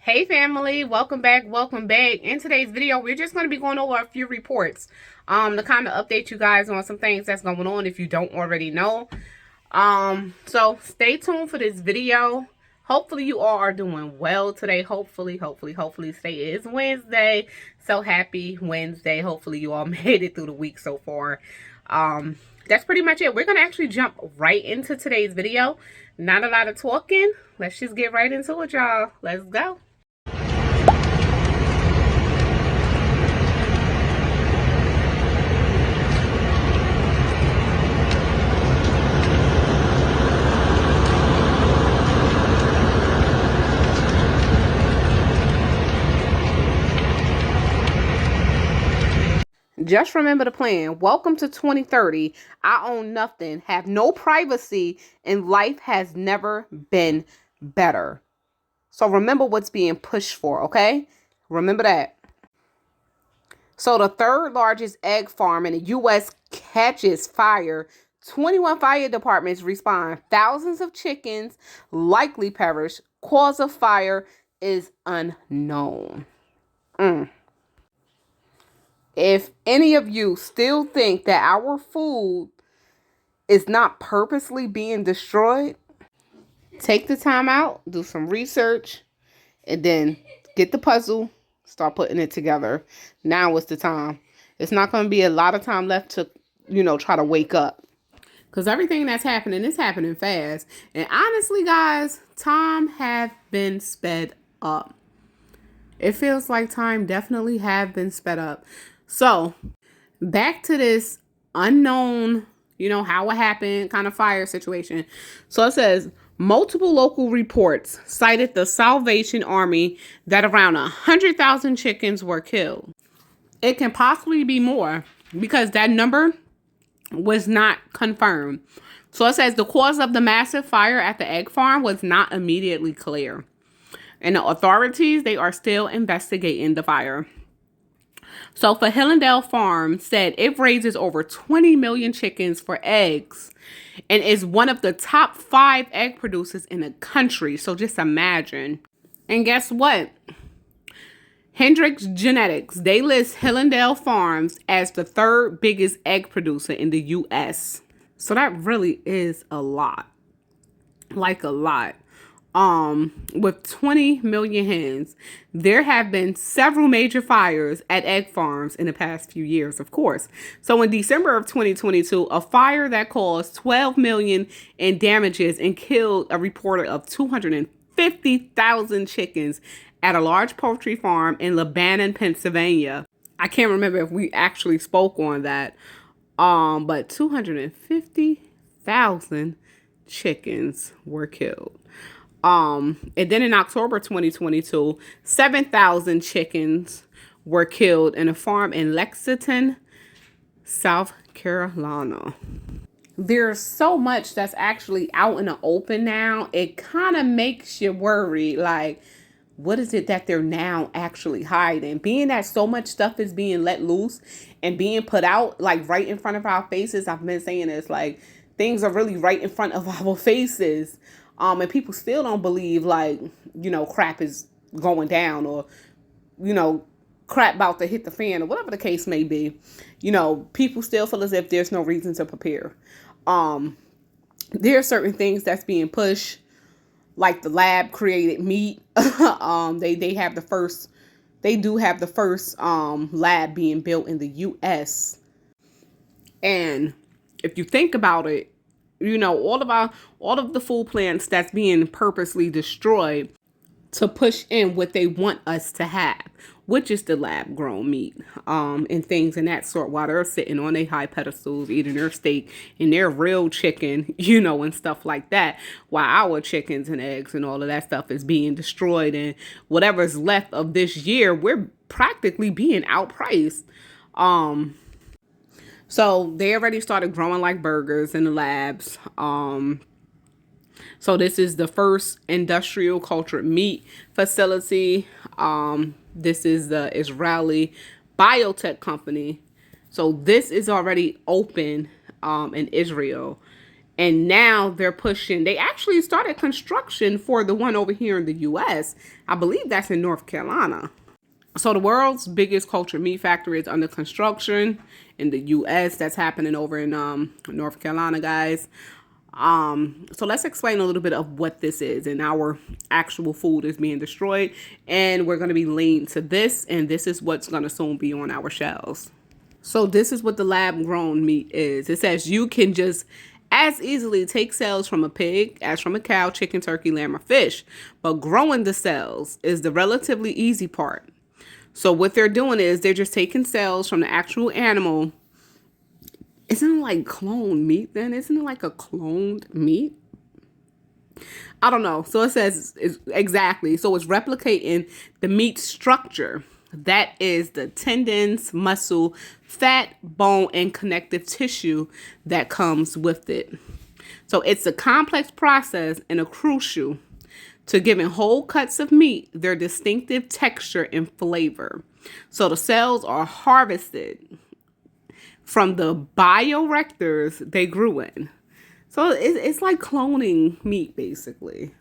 Hey family, welcome back. In today's video, we're just going to be going over a few reports to kind of update you guys on some things that's going on if you don't already know. So stay tuned for this video. Hopefully you all are doing well today. Hopefully today is Wednesday. So happy Wednesday. Hopefully you all made it through the week so far. That's pretty much it. We're going to actually jump right into today's video. Not a lot of talking. Let's just get right into it, y'all. Let's go. Just remember the plan. Welcome to 2030. I own nothing, have no privacy, and life has never been better. So remember what's being pushed for, okay? Remember that. So the third largest egg farm in the U.S. catches fire. 21 fire departments respond. Thousands of chickens likely perish. Cause of fire is unknown. If any of you still think that our food is not purposely being destroyed, take the time out, do some research, and then get the puzzle, start putting it together. Now is the time. It's not going to be a lot of time left to, try to wake up. Because everything that's happening is happening fast. And honestly, guys, time have been sped up. It feels like time definitely have been sped up. So, back to this unknown, how it happened kind of fire situation. So it says, multiple local reports cited the Salvation Army that around 100,000 chickens were killed. It can possibly be more because that number was not confirmed. So it says the cause of the massive fire at the egg farm was not immediately clear. And the authorities, they are still investigating the fire. So for Hillendale Farm said it raises over 20 million chickens for eggs and is one of the top 5 egg producers in the country. So just imagine. And guess what? Hendricks Genetics, they list Hillendale Farms as the 3rd biggest egg producer in the U.S. So that really is a lot. Like a lot. With 20 million hens, there have been several major fires at egg farms in the past few years, of course. So in December of 2022, a fire that caused 12 million in damages and killed a reporter of 250,000 chickens at a large poultry farm in Lebanon, Pennsylvania. I can't remember if we actually spoke on that. But 250,000 chickens were killed. And then in October 2022, 7,000 chickens were killed in a farm in Lexington, South Carolina. There's so much that's actually out in the open now. It kind of makes you worry, like, what is it that they're now actually hiding? Being that so much stuff is being let loose and being put out, like, right in front of our faces. I've been saying this, like, things are really right in front of our faces. And people still don't believe, like, crap is going down or, crap about to hit the fan or whatever the case may be. People still feel as if there's no reason to prepare. There are certain things that's being pushed, like the lab created meat. They have the first, they do have the first lab being built in the U.S. And if you think about it, all of the food plants that's being purposely destroyed to push in what they want us to have, which is the lab grown meat, and things in that sort, while they're sitting on their high pedestals, eating their steak and their real chicken, and stuff like that, while our chickens and eggs and all of that stuff is being destroyed, and whatever's left of this year, we're practically being outpriced. So they already started growing like burgers in the labs. So this is the first industrial cultured meat facility. This is the Israeli biotech company. So this is already open in Israel. And now they're pushing. They actually started construction for the one over here in the U.S. I believe that's in North Carolina. So the world's biggest cultured meat factory is under construction in the U.S. That's happening over in North Carolina, guys. So let's explain a little bit of what this is. And our actual food is being destroyed, and we're going to be leaned to this, and this is what's going to soon be on our shelves. So this is what the lab grown meat is. It says you can just as easily take cells from a pig as from a cow, chicken, turkey, lamb, or fish. But growing the cells is the relatively easy part. So what they're doing is they're just taking cells from the actual animal. Isn't it like cloned meat then? Isn't it like a cloned meat? I don't know. So it says exactly. So it's replicating the meat structure. That is the tendons, muscle, fat, bone, and connective tissue that comes with it. So it's a complex process and a crucial to giving whole cuts of meat their distinctive texture and flavor. So the cells are harvested from the bioreactors they grew in. So it's like cloning meat, basically.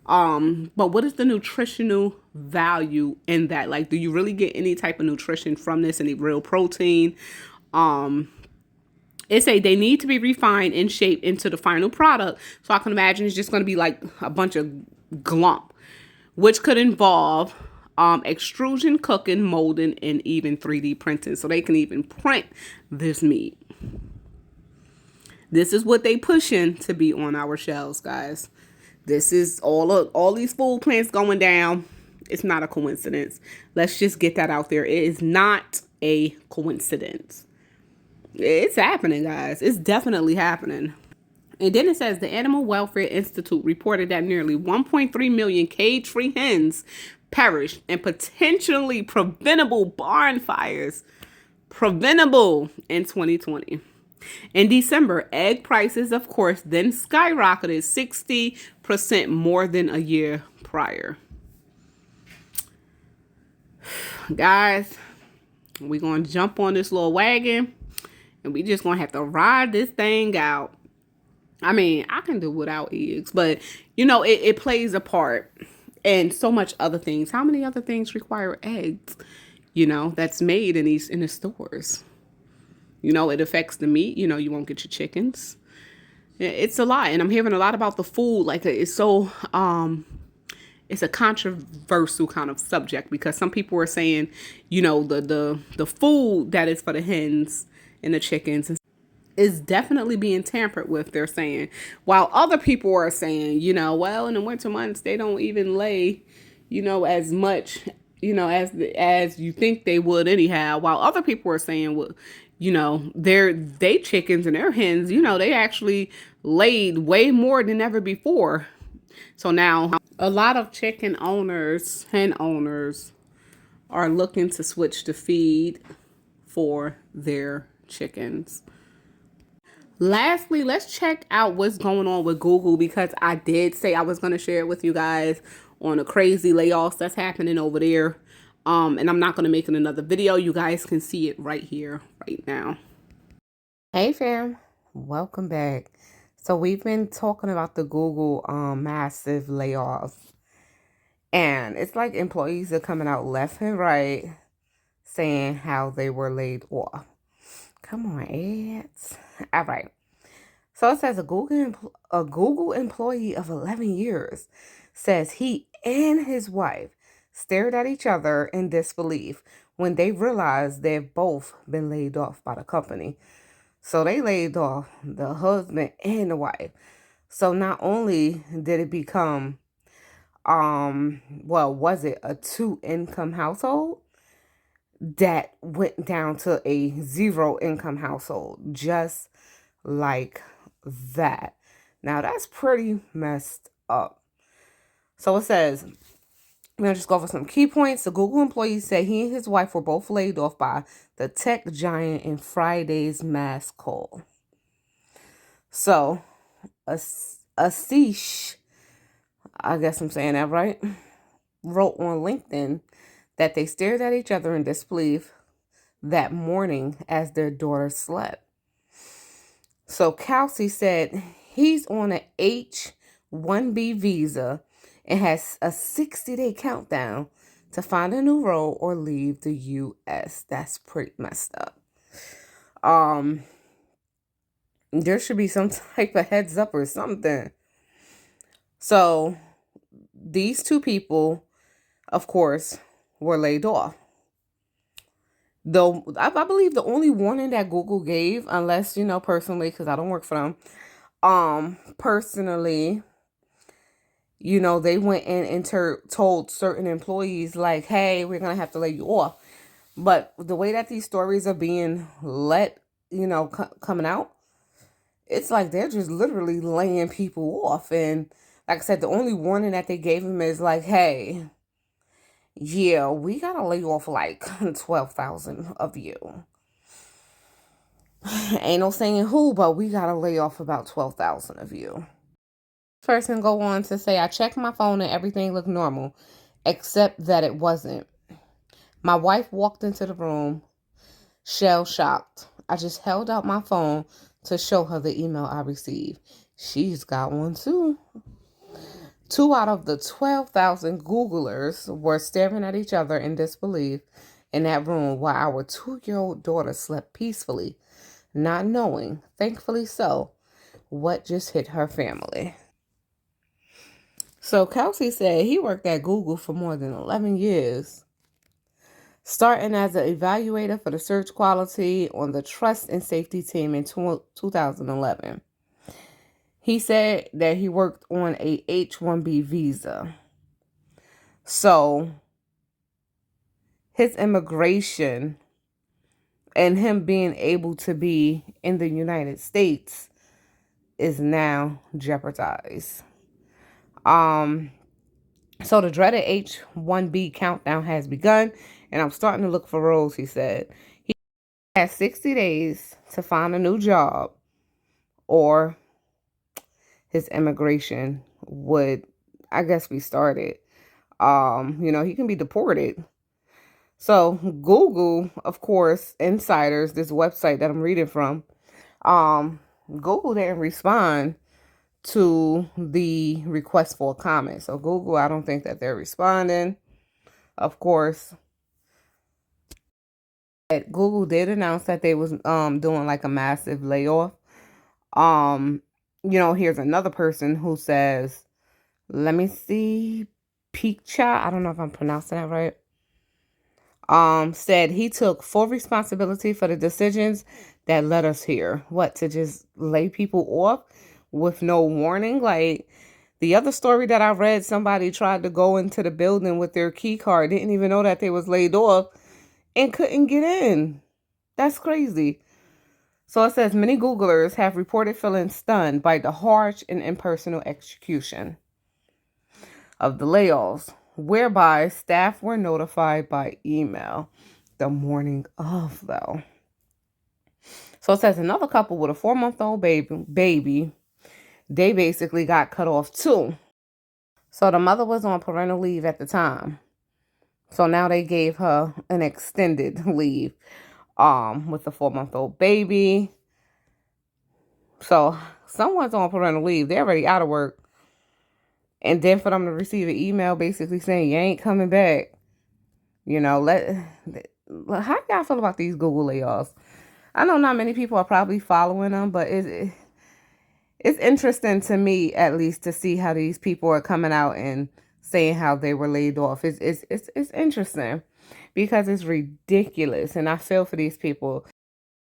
But what is the nutritional value in that? Like, do you really get any type of nutrition from this? Any real protein? It say they need to be refined and shaped into the final product. So I can imagine it's just going to be like a bunch of glump, which could involve extrusion, cooking, molding, and even 3D printing. So they can even print this meat. This is what they pushing to be on our shelves, guys. This is all these food plants going down. It's not a coincidence. Let's just get that out there. It is not a coincidence. It's happening, guys. It's definitely happening. And then it says the Animal Welfare Institute reported that nearly 1.3 million cage-free hens perished in potentially preventable barn fires. Preventable in 2020. In December, egg prices, of course, then skyrocketed 60% more than a year prior. Guys, we're going to jump on this little wagon, and we just going to have to ride this thing out. I mean, I can do without eggs, but, you know, it plays a part in so much other things. How many other things require eggs, you know, that's made in the stores? You know, it affects the meat. You know, you won't get your chickens. It's a lot. And I'm hearing a lot about the food. Like, it's so, it's a controversial kind of subject because some people are saying, you know, the food that is for the hens and the chickens is definitely being tampered with, they're saying. While other people are saying, you know, well, in the winter months, they don't even lay, you know, as much, you know, as you think they would anyhow. While other people are saying, well, you know, they chickens and their hens, you know, they actually laid way more than ever before. So now a lot of chicken owners, hen owners are looking to switch to feed for their chickens. Lastly, let's check out what's going on with Google, because I did say I was going to share it with you guys on the crazy layoffs that's happening over there. And I'm not going to make it another video. You guys can see it right here, right now. Hey fam, welcome back. So we've been talking about the Google massive layoffs. And it's like employees are coming out left and right saying how they were laid off. Come on, ads. All right. So it says a Google employee of 11 years says he and his wife stared at each other in disbelief when they realized they've both been laid off by the company. So they laid off the husband and the wife. So not only did it become, was it a 2-income household? That went down to a 0-income household, just like that. Now that's pretty messed up. So it says, I'm going to just go over some key points. The Google employee said he and his wife were both laid off by the tech giant in Friday's mass call. So, Ashish, I guess I'm saying that right, wrote on LinkedIn that they stared at each other in disbelief that morning as their daughter slept. So Kelsey said He's on an H-1B visa and has a 60-day countdown to find a new role or leave the U.S. That's pretty messed up. There should be some type of heads up or something. So these two people, of course, were laid off. Though I believe the only warning that Google gave, unless, personally, because I don't work for them, personally, they went in and told certain employees, like, hey, we're going to have to lay you off. But the way that these stories are being coming out, it's like they're just literally laying people off. And like I said, the only warning that they gave him is like, hey, yeah, we got to lay off like 12,000 of you. Ain't no saying who, but we got to lay off about 12,000 of you. Person go on to say, I checked my phone and everything looked normal, except that it wasn't. My wife walked into the room, shell-shocked. I just held out my phone to show her the email I received. She's got one too. 2 out of the 12,000 Googlers were staring at each other in disbelief in that room while our 2-year-old daughter slept peacefully, not knowing, thankfully so, what just hit her family. So Kelsey said he worked at Google for more than 11 years, starting as an evaluator for the search quality on the trust and safety team in 2011. He said that he worked on a H-1B visa. So his immigration and him being able to be in the United States is now jeopardized. So the dreaded H-1B countdown has begun, and I'm starting to look for roles, he said. He has 60 days to find a new job, or his immigration would, I guess, be started. He can be deported. So Google, of course, Insiders, this website that I'm reading from, Google didn't respond to the request for a comment. So Google, I don't think that they're responding. Of course, Google did announce that they was doing like a massive layoff. Here's another person who says, let me see, Peekcha, I don't know if I'm pronouncing that right. Said he took full responsibility for the decisions that led us here. What, to just lay people off with no warning? Like the other story that I read, somebody tried to go into the building with their key card, didn't even know that they was laid off, and couldn't get in. That's crazy. So it says many Googlers have reported feeling stunned by the harsh and impersonal execution of the layoffs, whereby staff were notified by email the morning of, though. So it says another couple with a 4-month-old baby, they basically got cut off too. So the mother was on parental leave at the time. So now they gave her an extended leave with the 4-month-old baby. So someone's on parental leave. They're already out of work. And then for them to receive an email basically saying you ain't coming back. How y'all feel about these Google layoffs? I know not many people are probably following them, but it's interesting to me, at least, to see how these people are coming out and saying how they were laid off. It's interesting because it's ridiculous, and I feel for these people.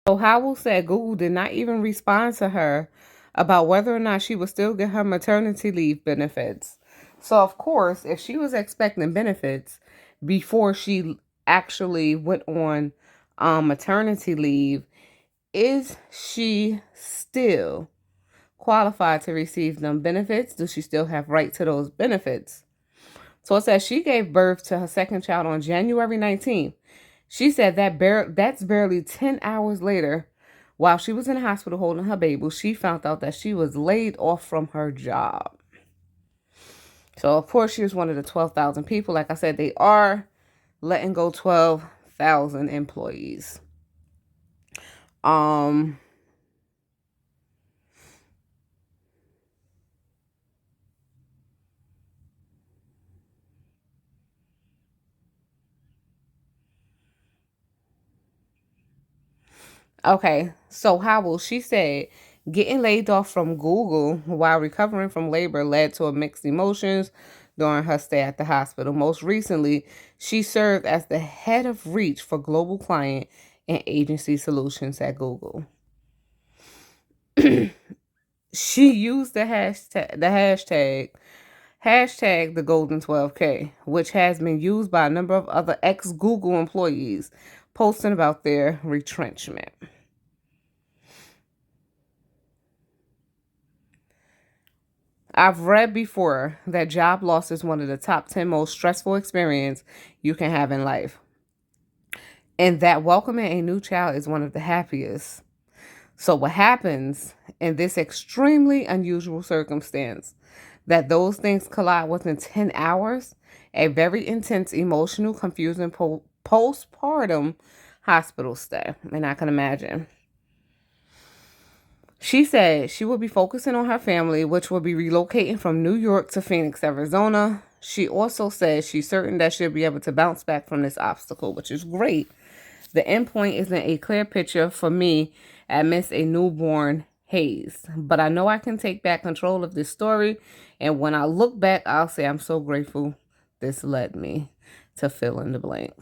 So Howell said Google did not even respond to her about whether or not she would still get her maternity leave benefits. So of course, if she was expecting benefits before she actually went on maternity leave, is she still qualified to receive them benefits? Does she still have right to those benefits? So it says she gave birth to her second child on January 19th. She said that's barely 10 hours later, while she was in the hospital holding her baby, she found out that she was laid off from her job. So, of course, she was one of the 12,000 people. Like I said, they are letting go 12,000 employees. Okay, so Howell, she said, getting laid off from Google while recovering from labor led to a mixed emotions during her stay at the hospital. Most recently, she served as the head of reach for global client and agency solutions at Google. She used the hashtag the golden 12K, which has been used by a number of other ex-Google employees posting about their retrenchment. I've read before that job loss is one of the top 10 most stressful experiences you can have in life, and that welcoming a new child is one of the happiest. So what happens in this extremely unusual circumstance that those things collide within 10 hours, a very intense, emotional, confusing postpartum hospital stay. And I can imagine. She said she will be focusing on her family, which will be relocating from New York to Phoenix, Arizona. She also says she's certain that she'll be able to bounce back from this obstacle, which is great. The endpoint isn't a clear picture for me amidst a newborn haze, but I know I can take back control of this story. And when I look back, I'll say I'm so grateful this led me to fill in the blank.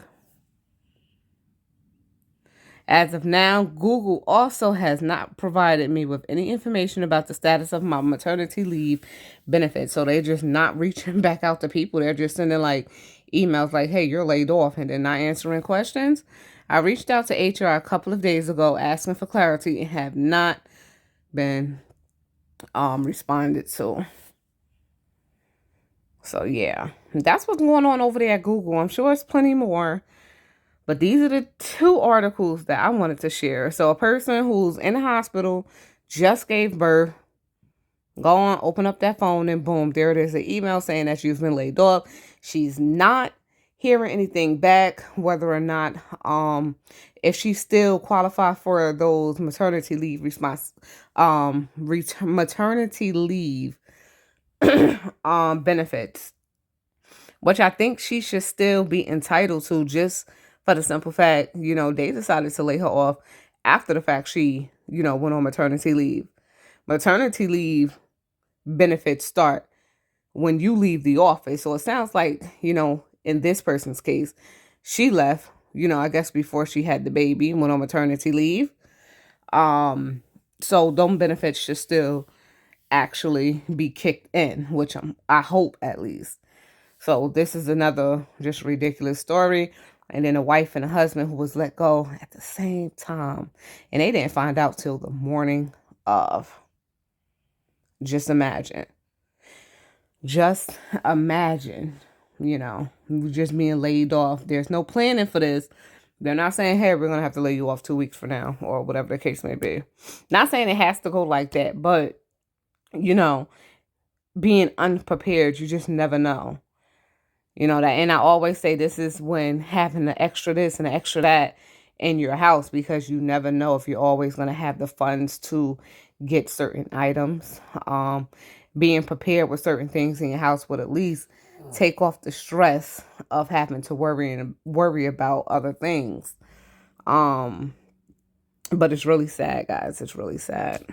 As of now, Google also has not provided me with any information about the status of my maternity leave benefits. So they're just not reaching back out to people. They're just sending like emails like, hey, you're laid off, and they're not answering questions. I reached out to HR a couple of days ago asking for clarity and have not been responded to. So yeah, that's what's going on over there at Google. I'm sure it's plenty more. But these are the two articles that I wanted to share. So a person who's in the hospital, just gave birth, go on, open up that phone, and boom, there it is, an email saying that she's been laid off. She's not hearing anything back, whether or not if she still qualify for those maternity leave maternity leave benefits, which I think she should still be entitled to, just for the simple fact, they decided to lay her off after the fact she, went on maternity leave. Maternity leave benefits start when you leave the office. So it sounds like, in this person's case, she left, I guess before she had the baby and went on maternity leave. So those benefits should still actually be kicked in, which I hope at least. So this is another just ridiculous story. And then a wife and a husband who was let go at the same time. And they didn't find out till the morning of. Just imagine. Just imagine, just being laid off. There's no planning for this. They're not saying, hey, we're going to have to lay you off 2 weeks from now, or whatever the case may be. Not saying it has to go like that, but, being unprepared, you just never know. That, and I always say this is when having the extra this and the extra that in your house, because you never know if you're always going to have the funds to get certain items. Being prepared with certain things in your house would at least take off the stress of having to worry about other things. But it's really sad, guys. It's really sad.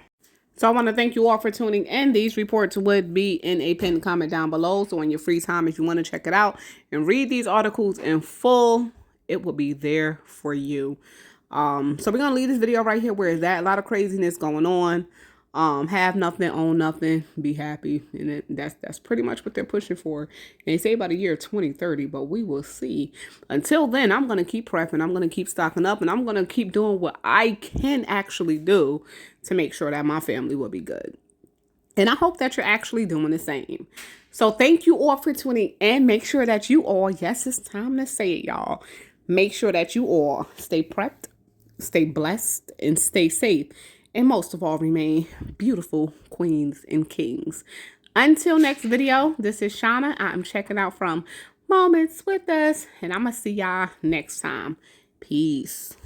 So I want to thank you all for tuning in. These reports would be in a pinned comment down below. So in your free time, if you want to check it out and read these articles in full, it will be there for you. So we're going to leave this video right here where it's at. A lot of craziness going on. Have nothing, own nothing, be happy. And that's pretty much what they're pushing for. And they say about a year 2030, but we will see. Until then, I'm going to keep prepping. I'm going to keep stocking up, and I'm going to keep doing what I can actually do to make sure that my family will be good. And I hope that you're actually doing the same. So thank you all for tuning in. Make sure that you all, yes, it's time to say it, y'all. Make sure that you all stay prepped, stay blessed, and stay safe. And most of all, remain beautiful queens and kings. Until next video, this is Shauna. I'm checking out from Moments with Us. And I'm going to see y'all next time. Peace.